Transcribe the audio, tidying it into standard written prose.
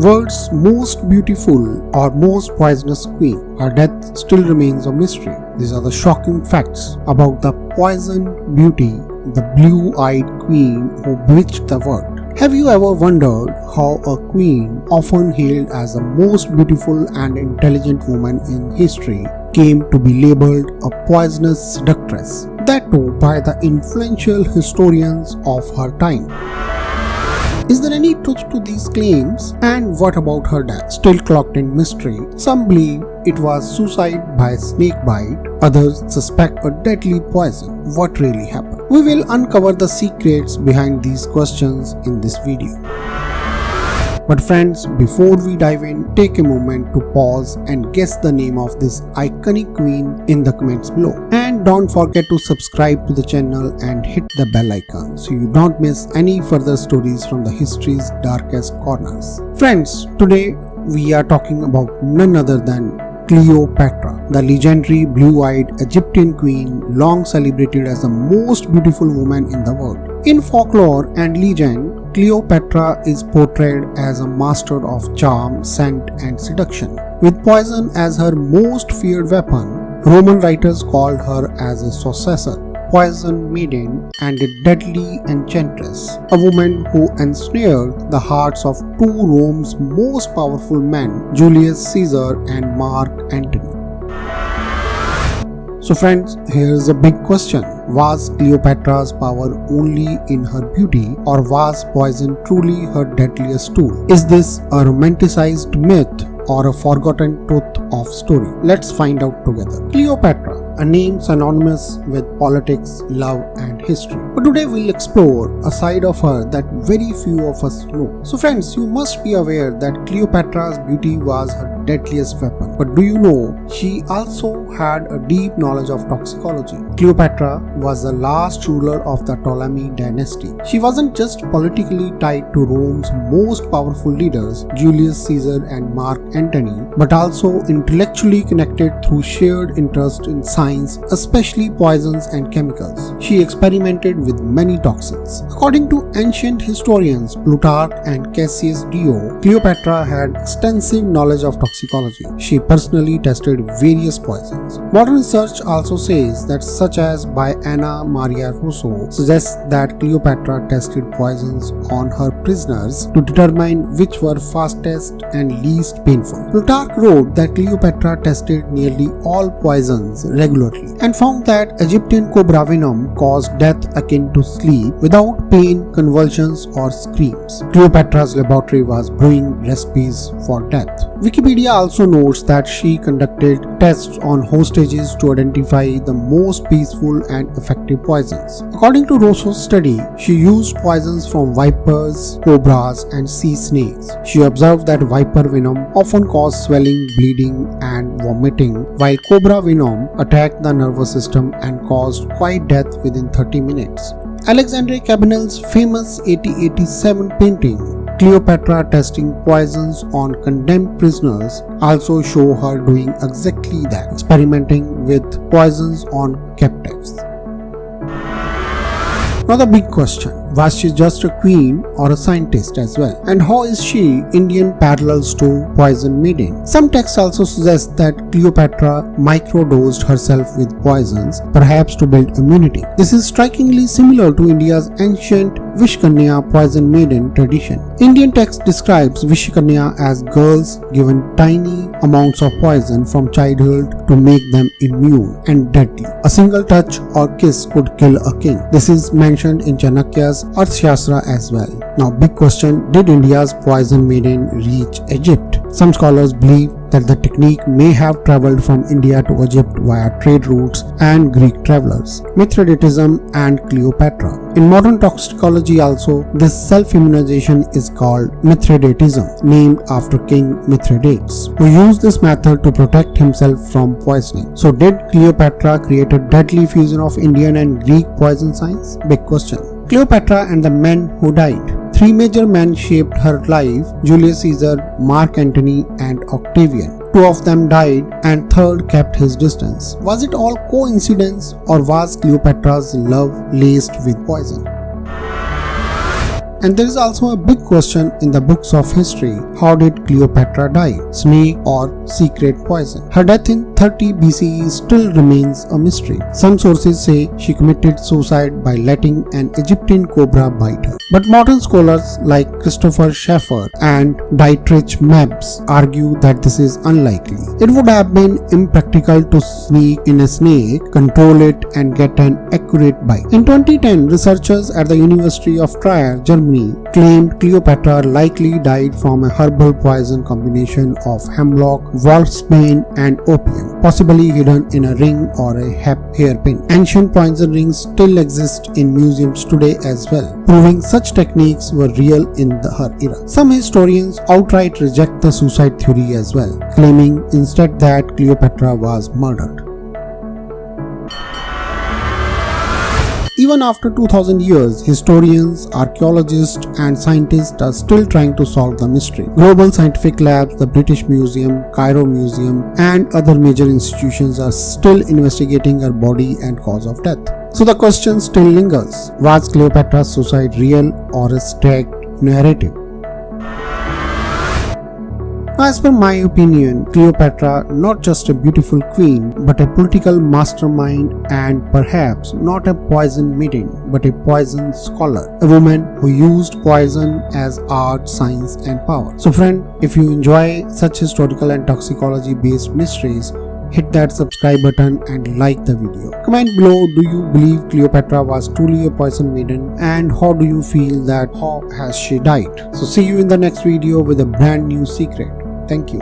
World's most beautiful or most poisonous queen. Her death still remains a mystery. These are the shocking facts about the poison beauty, the blue-eyed queen who bewitched the world. Have you ever wondered how a queen, often hailed as the most beautiful and intelligent woman in history, came to be labeled a poisonous seductress? That too by the influential historians of her time. Is there any truth to these claims? And what about her death? Still cloaked in mystery. Some believe it was suicide by snake bite. Others suspect a deadly poison. What really happened? We will uncover the secrets behind these questions in this video. But friends, before we dive in, take a moment to pause and guess the name of this iconic queen in the comments below. And don't forget to subscribe to the channel and hit the bell icon so you don't miss any further stories from the history's darkest corners. Friends, today we are talking about none other than Cleopatra, the legendary blue-eyed Egyptian queen long celebrated as the most beautiful woman in the world. In folklore and legend, Cleopatra is portrayed as a master of charm, scent and seduction. With poison as her most feared weapon, Roman writers called her as a sorceress, Poison Maiden and a deadly enchantress, a woman who ensnared the hearts of two Rome's most powerful men, Julius Caesar and Mark Antony. So friends, here's a big question. Was Cleopatra's power only in her beauty, or was poison truly her deadliest tool? Is this a romanticized myth or a forgotten truth of story? Let's find out together. Cleopatra, a name synonymous with politics, love and history. But today we'll explore a side of her that very few of us know. So friends, you must be aware that Cleopatra's beauty was her deadliest weapon. But do you know she also had a deep knowledge of toxicology? Cleopatra was the last ruler of the Ptolemy dynasty. She wasn't just politically tied to Rome's most powerful leaders, Julius Caesar and Mark Antony, but also intellectually connected through shared interest in science, especially poisons and chemicals. She experimented with many toxins. According to ancient historians Plutarch and Cassius Dio, Cleopatra had extensive knowledge of toxicology. She personally tested various poisons. Modern research also says that, such as by Anna Maria Russo, suggests that Cleopatra tested poisons on her prisoners to determine which were fastest and least painful. Plutarch wrote that Cleopatra tested nearly all poisons regularly and found that Egyptian cobra venom caused death akin to sleep without pain, convulsions or screams. Cleopatra's laboratory was brewing recipes for death. Wikipedia also notes that she conducted tests on hostages to identify the most peaceful and effective poisons. According to Rosso's study, she used poisons from vipers, cobras and sea snakes. She observed that viper venom often caused swelling, bleeding and vomiting, while cobra venom attacked the nervous system and caused quiet death within 30 minutes. Alexandre Cabanel's famous 1887 painting Cleopatra testing poisons on condemned prisoners also show her doing exactly that, experimenting with poisons on captives. Now the big question, was she just a queen or a scientist as well? And how is she Indian parallels to Poison Maiden? Some texts also suggest that Cleopatra microdosed herself with poisons, perhaps to build immunity. This is strikingly similar to India's ancient Vishkanya Poison Maiden tradition. Indian text describes Vishkanya as girls given tiny amounts of poison from childhood to make them immune and deadly. A single touch or kiss could kill a king. This is mentioned in Chanakya's Arthashastra as well. Now big question, did India's Poison Maiden reach Egypt? Some scholars believe that the technique may have traveled from India to Egypt via trade routes and Greek travelers, Mithridatism and Cleopatra. In modern toxicology also, this self-immunization is called Mithridatism, named after King Mithridates, who used this method to protect himself from poisoning. So did Cleopatra create a deadly fusion of Indian and Greek poison science? Big question. Cleopatra and the men who died. Three major men shaped her life: Julius Caesar, Mark Antony and Octavian. Two of them died and third kept his distance. Was it all coincidence, or was Cleopatra's love laced with poison? And there is also a big question in the books of history. How did Cleopatra die? Snake or secret poison? Her death in 30 BCE still remains a mystery. Some sources say she committed suicide by letting an Egyptian cobra bite her. But modern scholars like Christopher Schaeffer and Dietrich Mabs argue that this is unlikely. It would have been impractical to sneak in a snake, control it, and get an accurate bite. In 2010, researchers at the University of Trier, Germany, claimed Cleopatra likely died from a herbal poison combination of hemlock, wolfsbane, and opium, possibly hidden in a ring or a hairpin. Ancient poison rings still exist in museums today as well, proving such techniques were real in her era. Some historians outright reject the suicide theory as well, claiming instead that Cleopatra was murdered. Even after 2000 years, historians, archaeologists, and scientists are still trying to solve the mystery. Global scientific labs, the British Museum, Cairo Museum, and other major institutions are still investigating her body and cause of death. So the question still lingers. Was Cleopatra's suicide real or a staged narrative? As per my opinion, Cleopatra not just a beautiful queen, but a political mastermind, and perhaps not a poison maiden, but a poison scholar, a woman who used poison as art, science, and power. So friend, if you enjoy such historical and toxicology based mysteries, hit that subscribe button and like the video. Comment below, do you believe Cleopatra was truly a poison maiden, and how do you feel that how has she died? So see you in the next video with a brand new secret. Thank you.